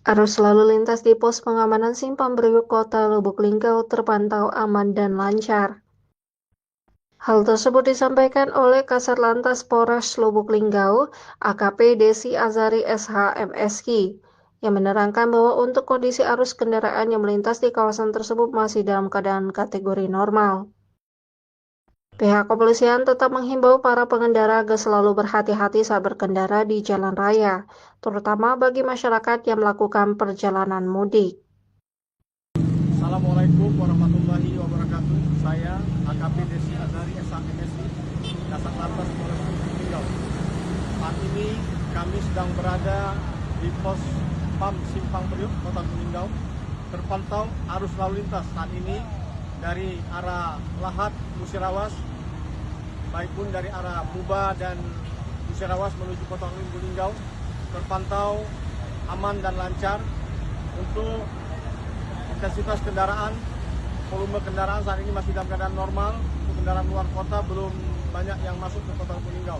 Arus lalu lintas di pos pengamanan Simpang Priok Kota Lubuk Linggau terpantau aman dan lancar. Hal tersebut disampaikan oleh Kasatlantas Polres Lubuk Linggau, AKP Desi Azari SH MSI, yang menerangkan bahwa untuk kondisi arus kendaraan yang melintas di kawasan tersebut masih dalam keadaan kategori normal. Pihak kepolisian tetap menghimbau para pengendara agar selalu berhati-hati saat berkendara di jalan raya, terutama bagi masyarakat yang melakukan perjalanan mudik. Assalamualaikum warahmatullahi wabarakatuh. Saya AKP Desi Azari SHMSI, Kasatlantas Polres Lubuk Linggau. Saat ini kami sedang berada di pos PAM Simpang Priok, Kota Lubuk Linggau. Terpantau arus lalu lintas saat ini dari arah Lahat Musirawas, baik pun dari arah Muba dan Musirawas menuju Kota Lubuk Linggau, terpantau aman dan lancar. Untuk intensitas kendaraan, volume kendaraan saat ini masih dalam keadaan normal. Untuk kendaraan luar kota belum banyak yang masuk ke Kota Lubuk Linggau.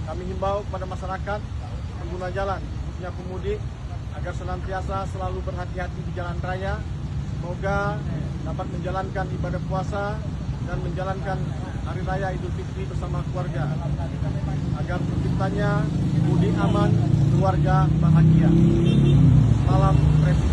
Kami himbau kepada masyarakat pengguna jalan, khususnya pemudik, agar senantiasa selalu berhati-hati di jalan raya. Semoga dapat menjalankan ibadah puasa dan menjalankan Hari Raya Idul Fitri bersama keluarga, agar terciptanya mudik aman, keluarga bahagia. Salam Presiden.